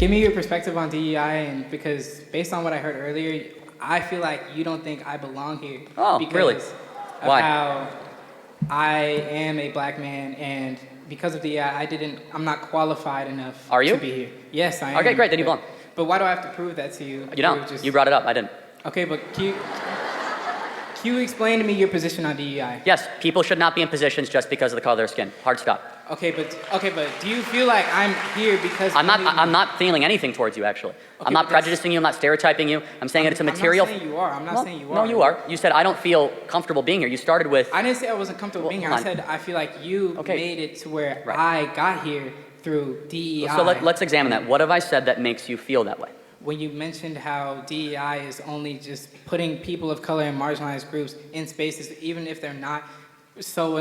give me your perspective on DEI, and because based on what I heard earlier, I feel like you don't think I belong here. Oh, because really? Of Why? how I am a black man, and because of DEI, I'm not qualified enough Are you? to be here. Yes, I am. Okay, great, then you belong. But why do I have to prove that to you? You don't. You brought it up. I didn't. Okay, but can you explain to me your position on DEI? Yes, people should not be in positions just because of the color of their skin. Hard stop. Okay, but do you feel like I'm here because I'm not feeling anything towards you, actually. Okay, I'm not but that's- prejudicing you. I'm not stereotyping you. I'm saying it's a material. I'm not saying you are. I'm not saying you are. No, you are. You said I don't feel comfortable being here. You started with. I didn't say I wasn't comfortable being here. I said I feel like you made it to where I got here through DEI. So let's examine that. What have I said that makes you feel that way? When you mentioned how DEI is only just putting people of color and marginalized groups in spaces, even if they're not so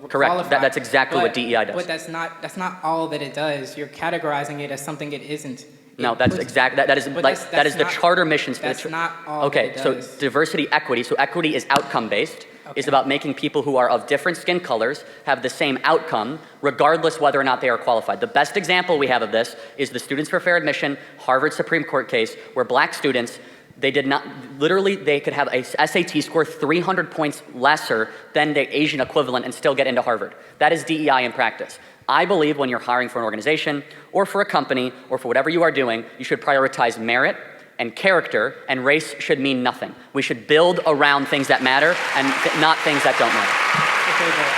Correct. qualified. That's exactly what DEI does. But that's not all that it does. You're categorizing it as something it isn't. No, that's exactly that is the charter mission. That's not all. Okay, that it so does. diversity, equity. So equity is outcome based. Okay. Is about making people who are of different skin colors have the same outcome, regardless whether or not they are qualified. The best example we have of this is the Students for Fair Admission Harvard Supreme Court case, where black students, they could have a SAT score 300 points lesser than the Asian equivalent and still get into Harvard. That is DEI in practice. I believe when you're hiring for an organization or for a company or for whatever you are doing, you should prioritize merit and character, and race should mean nothing. We should build around things that matter and not things that don't matter. Okay, but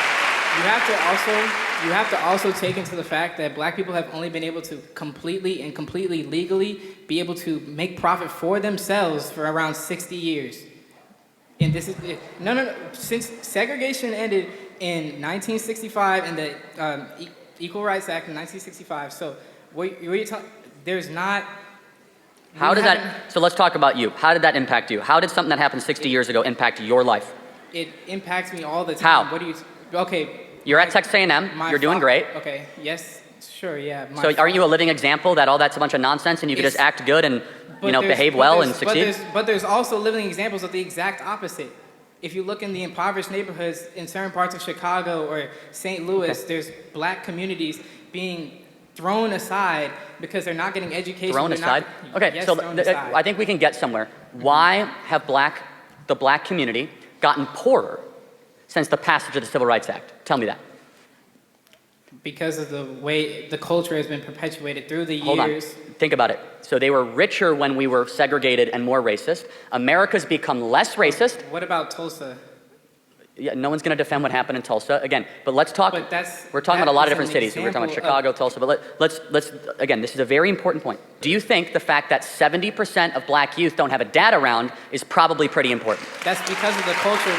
you have to also take into the fact that black people have only been able to completely legally be able to make profit for themselves for around 60 years. And this is no. Since segregation ended in 1965 and the Equal Rights Act in 1965, so what you're talking, there's not. So let's talk about you. How did that impact you? How did something that happened 60 years ago impact your life? It impacts me all the time. How? What do you? Okay. You're at Texas A&M. You're doing great. Okay. Yes. Sure. Yeah. So aren't you a living example that all that's a bunch of nonsense and you can just act good and behave well and succeed? But there's also living examples of the exact opposite. If you look in the impoverished neighborhoods in certain parts of Chicago or St. Louis, there's black communities being thrown aside because they're not getting education. Thrown aside? Okay, yes, so aside. I think we can get somewhere. Why have the black community gotten poorer since the passage of the Civil Rights Act? Tell me that. Because of the way the culture has been perpetuated through the years. Hold on. Think about it. So they were richer when we were segregated and more racist. America's become less racist. What about Tulsa? Yeah, no one's going to defend what happened in Tulsa again. But let's talk. But we're talking about a lot of different cities. We're talking about Chicago, Tulsa. But let's again. This is a very important point. Do you think the fact that 70% of black youth don't have a dad around is probably pretty important? That's because of the culture.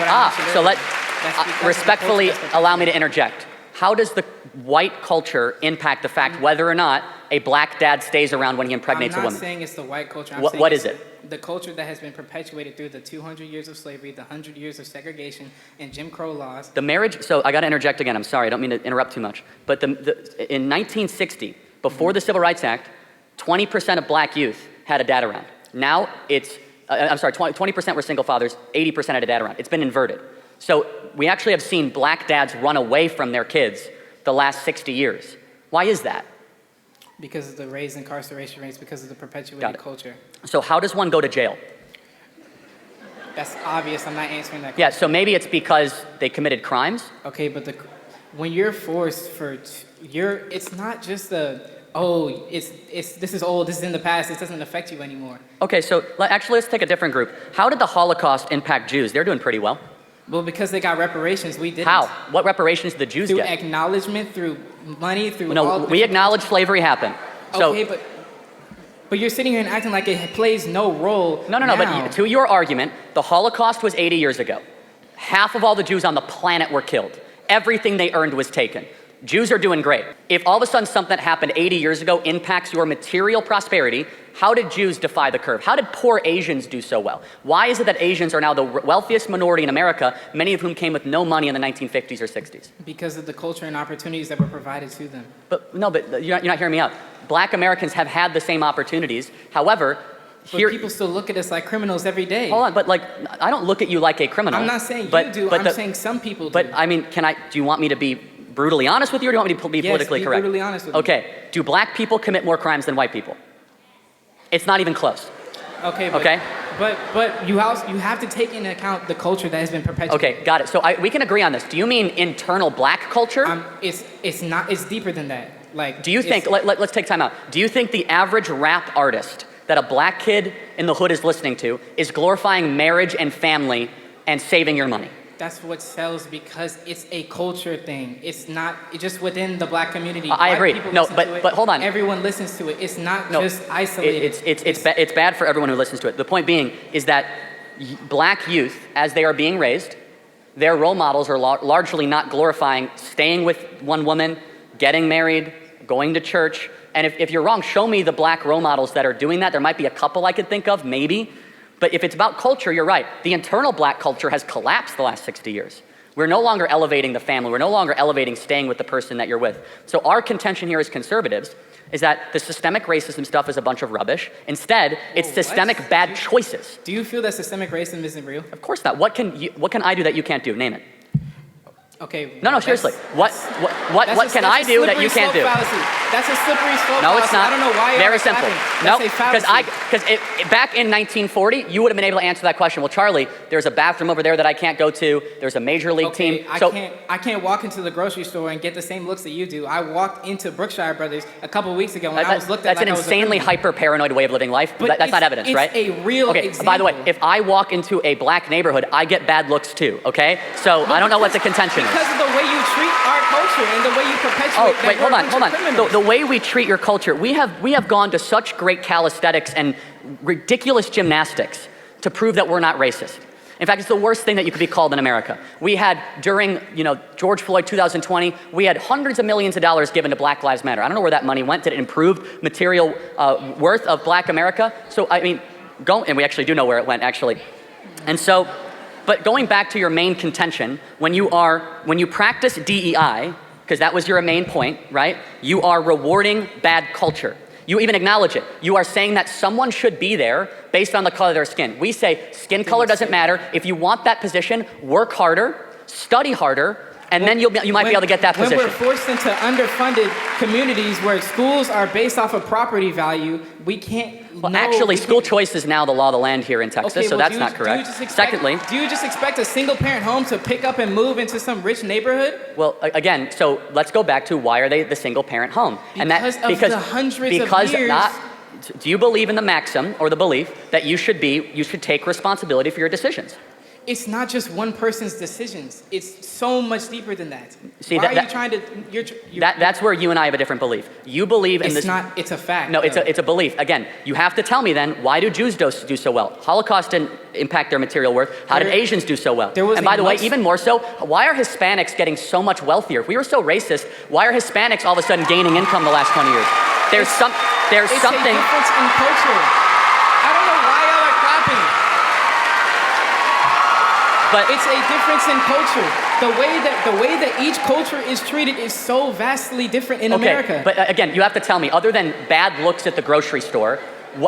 Respectfully allow me to interject. How does the white culture impact the fact whether or not a black dad stays around when he impregnates a woman? I'm not saying it's the white culture. What is it? The culture that has been perpetuated through the 200 years of slavery, the 100 years of segregation, and Jim Crow laws. The marriage, so I got to interject again. I'm sorry, I don't mean to interrupt too much. But in 1960, before the Civil Rights Act, 20% of black youth had a dad around. Now it's, 20% were single fathers, 80% had a dad around. It's been inverted. So we actually have seen black dads run away from their kids the last 60 years. Why is that? Because of the raised incarceration rates, because of the perpetuated culture. So how does one go to jail? That's obvious. I'm not answering that question. Yeah, so maybe it's because they committed crimes? Okay, but when you're forced it's not just this is old, this is in the past, this doesn't affect you anymore. Okay, so actually let's take a different group. How did the Holocaust impact Jews? They're doing pretty well. Well, because they got reparations, we didn't. How? What reparations did the Jews get? Through acknowledgement, through money, through we acknowledge slavery happened. Okay, but you're sitting here and acting like it plays no role. No, but to your argument, the Holocaust was 80 years ago. Half of all the Jews on the planet were killed. Everything they earned was taken. Jews are doing great. If all of a sudden something that happened 80 years ago impacts your material prosperity, how did Jews defy the curve? How did poor Asians do so well? Why is it that Asians are now the wealthiest minority in America, many of whom came with no money in the 1950s or 60s? Because of the culture and opportunities that were provided to them. But you're not hearing me out. Black Americans have had the same opportunities. However, people still look at us like criminals every day. Hold on, but I don't look at you like a criminal. I'm not saying you do. I'm saying some people do. But I mean, do you want me to be brutally honest with you, or do you want me to be politically Yes, be correct? brutally honest with me. Okay. Do black people commit more crimes than white people? It's not even close. Okay, but you have to take into account the culture that has been perpetuated. Okay, got it. So we can agree on this. Do you mean internal black culture? It's deeper than that. Like, do you think, let's take time out. Do you think the average rap artist that a black kid in the hood is listening to is glorifying marriage and family and saving your money? That's what sells because it's a culture thing. It's not just within the black community. I agree. No, but hold on. Everyone listens to it. It's not just isolated. It's bad for everyone who listens to it. The point being is that black youth, as they are being raised, their role models are largely not glorifying staying with one woman, getting married, going to church. And if you're wrong, show me the black role models that are doing that. There might be a couple I could think of, maybe. But if it's about culture, you're right. The internal black culture has collapsed the last 60 years. We're no longer elevating the family. We're no longer elevating staying with the person that you're with. So our contention here as conservatives is that the systemic racism stuff is a bunch of rubbish. Instead, it's systemic bad choices. Do you feel that systemic racism isn't real? Of course not. What can I do that you can't do? Name it. Okay. No, seriously. What can I do that you can't do? That's a slippery slope. No, it's not. I don't know why. Very simple. No, because back in 1940, you would have been able to answer that question. Well, Charlie, there's a bathroom over there that I can't go to. There's a major league team. I can't walk into the grocery store and get the same looks that you do. I walked into Brookshire Brothers a couple of weeks ago and I was looked at like I was a criminal. That's an insanely hyper-paranoid way of living life. But that's not evidence, right? It's a real example. By the way, if I walk into a black neighborhood, I get bad looks too, okay? So I don't know what the contention is. Because of the way you treat our culture and the way you perpetuate wait, hold on. The way we treat your culture, we have gone to such great calisthenics and ridiculous gymnastics to prove that we're not racist. In fact, it's the worst thing that you could be called in America. We had, during George Floyd 2020, we had hundreds of millions of dollars given to Black Lives Matter. I don't know where that money went. Did it improve material worth of black America? So, I mean, and we actually do know where it went, actually. And so, but going back to your main contention, when you practice DEI, because that was your main point, right? You are rewarding bad culture. You even acknowledge it. You are saying that someone should be there based on the color of their skin. We say skin color doesn't matter. If you want that position, work harder, study harder, and then you might be able to get that position. When we're forced into underfunded communities where schools are based off of property value, we can't. Well, actually, school choice is now the law of the land here in Texas, so that's not correct. Secondly, do you just expect a single-parent home to pick up and move into some rich neighborhood? Well, again, so let's go back to why are they the single-parent home? Because of the hundreds of years. Do you believe in the maxim or the belief that you should take responsibility for your decisions? It's not just one person's decisions. It's so much deeper than that. See, why are you trying to? That's where you and I have a different belief. You believe in this. It's not. It's a fact. No, it's a belief. Again, you have to tell me then, why do Jews do so well? Holocaust didn't impact their material worth. How did Asians do so well? And by the way, even more so, why are Hispanics getting so much wealthier? If we were so racist, why are Hispanics all of a sudden gaining income the last 20 years? There's something. It's a difference in culture. I don't know why y'all are clapping. But it's a difference in culture. The way that each culture is treated is so vastly different in America. But again, you have to tell me, other than bad looks at the grocery store,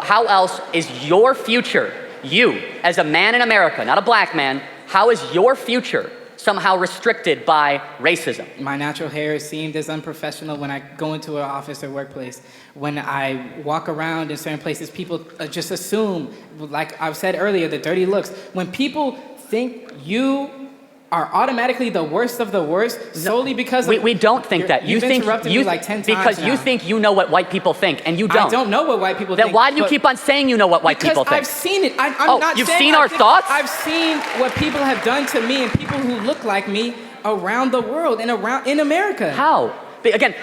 how else is your future, you as a man in America, not a black man, how is your future somehow restricted by racism? My natural hair is seen as unprofessional when I go into an office or workplace. When I walk around in certain places, people just assume, like I've said earlier, the dirty looks. When people think you are automatically the worst of the worst solely because we don't think that. You've interrupted me like 10 times because now. you think you know what white people think, and you don't. I don't know what white people think. Then why do you keep on saying you know what white people think? Because I've seen it. I'm not you've saying seen our thoughts? I've seen what people have done to me and people who look like me around the world and in America. How? Again,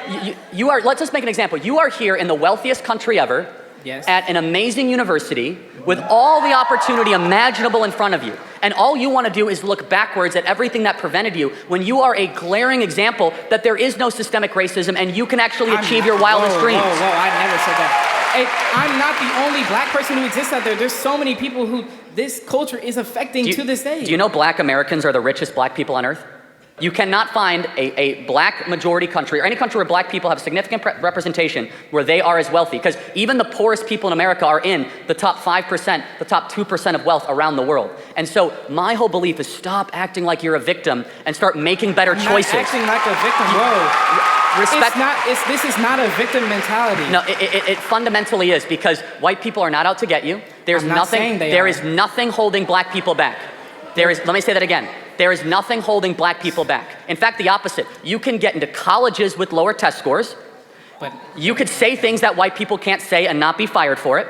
you are. Let's just make an example. You are here in the wealthiest country ever. Yes. At an amazing university with all the opportunity imaginable in front of you. And all you want to do is look backwards at everything that prevented you when you are a glaring example that there is no systemic racism and you can actually achieve your wildest dreams. Whoa, I never said that. I'm not the only black person who exists out there. There's so many people who this culture is affecting to this day. Do you know black Americans are the richest black people on earth? You cannot find a black majority country or any country where black people have significant representation where they are as wealthy, because even the poorest people in America are in the top 5%, the top 2% of wealth around the world. And so my whole belief is stop acting like you're a victim and start making better choices. Not acting like a victim, whoa. Respect. This is not a victim mentality. No, it fundamentally is, because white people are not out to get you. There's nothing. There is nothing holding black people back. Let me say that again. There is nothing holding black people back. In fact, the opposite. You can get into colleges with lower test scores. But you could say things that white people can't say and not be fired for it.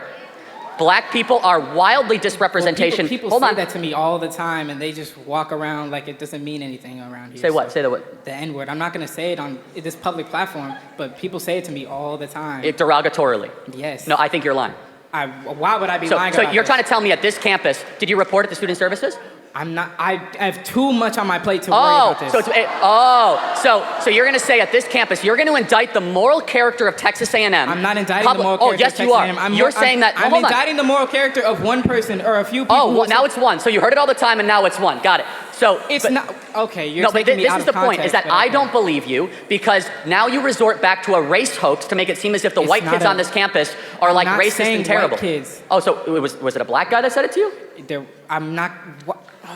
Black people are wildly disrepresentation. People say that to me all the time, and they just walk around like it doesn't mean anything around here. Say what? Say the what? The N-word. I'm not going to say it on this public platform, but people say it to me all the time. Derogatorily. Yes. No, I think you're lying. Why would I be lying about So you're this? trying to tell me at this campus, did you report it to student services? I'm not. I have too much on my plate to worry about this. So you're going to say at this campus, you're going to indict the moral character of Texas A&M. I'm not indicting the moral character yes, of Texas you are. A&M. You're saying that. I'm indicting the moral character of one person or a few people. Oh, well, now it's one. So you heard it all the time, and now it's one. Got it. So it's not okay. You're no, but taking me this out is of the point: is that context, I don't believe you, because now you resort back to a race hoax to make it seem as if the white kids on this campus are like racist and terrible. White kids. Oh, so was it a black guy that said it to you? I'm not.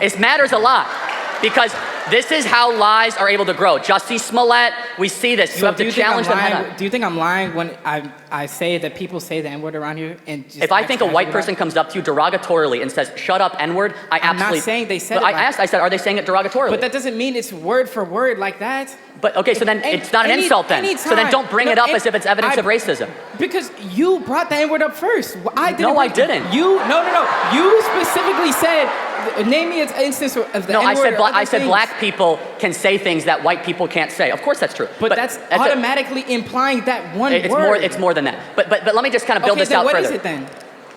It matters a lot, because this is how lies are able to grow. Jussie Smollett, we see this. You have to challenge them head on. Do you think I'm lying when I say that people say the N-word around here? And just if I think a white person comes up to you derogatorily and says, shut up, N-word, I'm not saying they said it. I said, are they saying it derogatorily? But that doesn't mean it's word for word like that. But okay, so then it's not an insult then. So then don't bring it up as if it's evidence of racism. Because you brought the N-word up first. I didn't. No, I didn't. No. You specifically said, name me an instance of the N-word. No, I said black people can say things that white people can't say. Of course that's true. But that's automatically implying that one word. It's more than that. But let me just kind of build this out further. What is it then?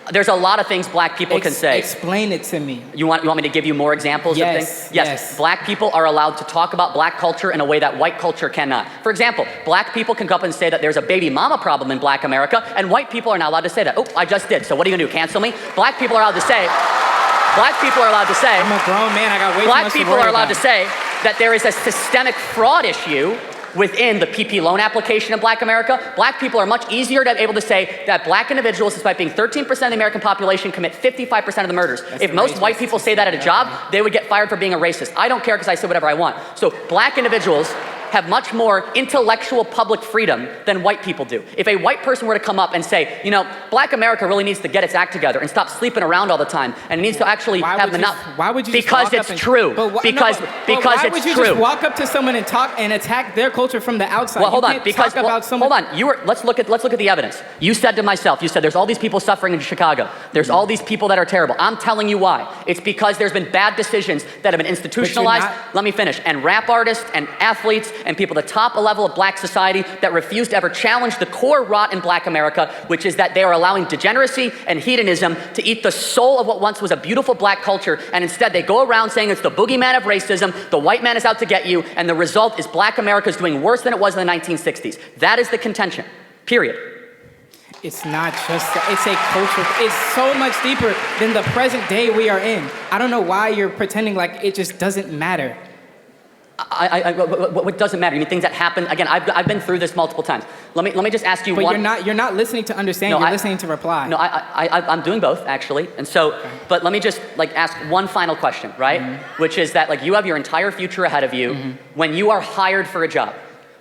There's a lot of things black people can say. Explain it to me. You want me to give you more examples of things? Yes. Black people are allowed to talk about black culture in a way that white culture cannot. For example, black people can go up and say that there's a baby mama problem in black America, and white people are not allowed to say that. Oh, I just did. So what are you gonna do, cancel me? Black people are allowed to say, I'm a grown man, I got way too much to worry about. Black people are allowed to say that there is a systemic fraud issue within the PP loan application in black America. Black people are much easier to be able to say that black individuals, despite being 13% of the American population, commit 55% of the murders. If most white people say that at a job, they would get fired for being a racist. I don't care, because I say whatever I want. So black individuals have much more intellectual public freedom than white people do. If a white person were to come up and say, you know, black America really needs to get its act together and stop sleeping around all the time, and it needs to actually have the Why would you because just it's true. Because why would you just walk up to someone and talk and attack their culture from the outside? Well, hold on. Let's look at the evidence. You said to myself, you said there's all these people suffering in Chicago. There's all these people that are terrible. I'm telling you why. It's because there's been bad decisions that have been institutionalized. Let me finish. And rap artists and athletes and people at the top level of black society that refuse to ever challenge the core rot in black America, which is that they are allowing degeneracy and hedonism to eat the soul of what once was a beautiful black culture, and instead they go around saying it's the boogeyman of racism, the white man is out to get you, and the result is black America is doing worse than it was in the 1960s. That is the contention, period. It's not just, it's a culture. It's so much deeper than the present day we are in. I don't know why you're pretending like it just doesn't matter. What doesn't matter? You mean things that happen? Again, I've been through this multiple times. Let me just ask you one. But you're not listening to understand. You're listening to reply. No, I'm doing both actually. And so, but let me just ask one final question, right? Mm-hmm. Which is that you have your entire future ahead of you. Mm-hmm. When you are hired for a job,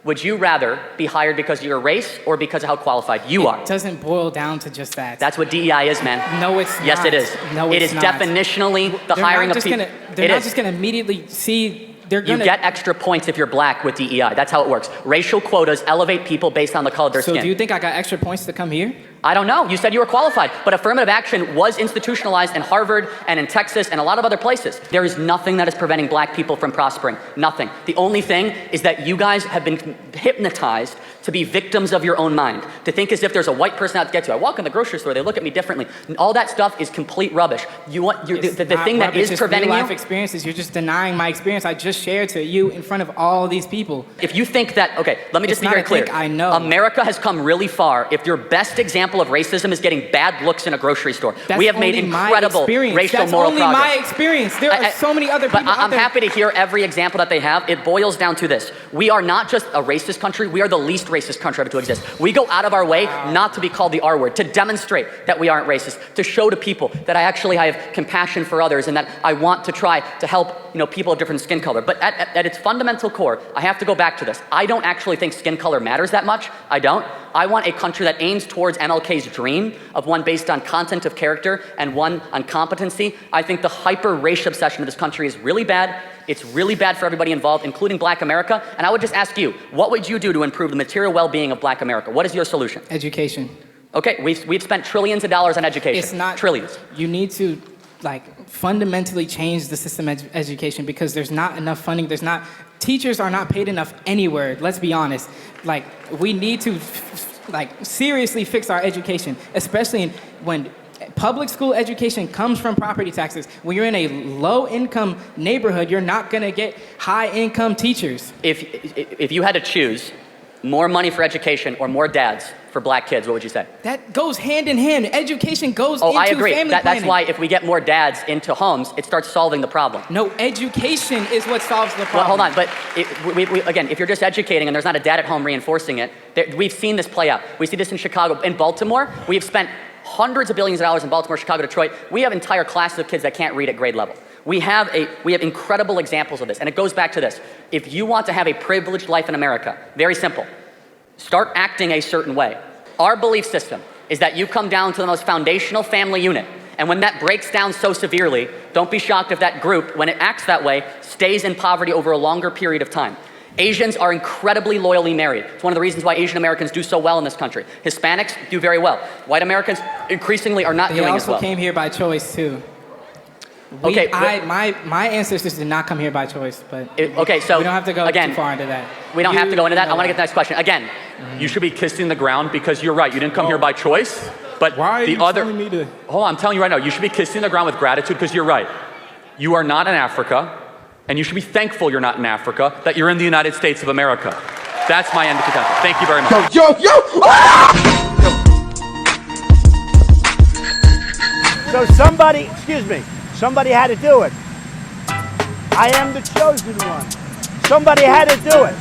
would you rather be hired because of your race or because of how qualified you are? It doesn't boil down to just that. That's what DEI is, man. No, it's not. Yes, it is. No, it's not. It is definitionally the hiring of people. They're not just going to immediately see. You get extra points if you're black with DEI. That's how it works. Racial quotas elevate people based on the color of their skin. So do you think I got extra points to come here? I don't know. You said you were qualified. But affirmative action was institutionalized in Harvard and in Texas and a lot of other places. There is nothing that is preventing black people from prospering. Nothing. The only thing is that you guys have been hypnotized to be victims of your own mind. To think as if there's a white person out to get you. I walk in the grocery store, they look at me differently. All that stuff is complete rubbish. The thing that is preventing you. Life experiences. You're just denying my experience. I just shared to you in front of all these people. If you think that, okay, let me just be very clear. I know. America has come really far if your best example example of racism is getting bad looks in a grocery store. That's We have made only my incredible experience. racial That's moral only progress. my experience. There are so many other people But out I'm there. happy to hear every example that they have. It boils down to this. We are not just a racist country, we are the least racist country ever to exist. We go out of our way not to be called the R word, to demonstrate that we aren't racist, to show to people that I actually have compassion for others and that I want to try to help people of different skin color. But at its fundamental core, I have to go back to this. I don't actually think skin color matters that much. I don't. I want a country that aims towards MLK's dream of one based on content of character and one on competency. I think the hyper-racial obsession of this country is really bad. It's really bad for everybody involved, including Black America. And I would just ask you, what would you do to improve the material well-being of Black America? What is your solution? Education. Okay, we've spent trillions of dollars on education. It's not trillions. You need to fundamentally change the system of education because there's not enough funding. Teachers are not paid enough anywhere. Let's be honest. We need to seriously fix our education, especially when public school education comes from property taxes. When you're in a low-income neighborhood, you're not gonna get high-income teachers. If you had to choose more money for education or more dads for Black kids, what would you say? That goes hand in hand. Education goes into I agree. family That's planning. why if we get more dads into homes, it starts solving the problem. No, education is what solves the problem. Well, hold on, but again, if you're just educating and there's not a dad at home reinforcing it, we've seen this play out. We see this in Chicago. In Baltimore, we've spent hundreds of billions of dollars in Baltimore, Chicago, Detroit. We have entire classes of kids that can't read at grade level. We have incredible examples of this, and it goes back to this. If you want to have a privileged life in America, very simple, start acting a certain way. Our belief system is that you come down to the most foundational family unit, and when that breaks down so severely, don't be shocked if that group, when it acts that way, stays in poverty over a longer period of time. Asians are incredibly loyally married. It's one of the reasons why Asian Americans do so well in this country. Hispanics do very well. White Americans increasingly are not doing as well. They also came here by choice too. Okay, my ancestors did not come here by choice, but okay, so we don't have to go again, too far into that. We don't have to go into that. I want to get to the next question. Again, you should be kissing the ground because you're right. You didn't come here by choice. But why are the you other, telling me to? Hold on, I'm telling you right now. You should be kissing the ground with gratitude because you're right. You are not in Africa, and you should be thankful you're not in Africa. That you're in the United States of America. That's my end of contention. Thank you very much. So somebody had to do it. I am the chosen one. Somebody had to do it.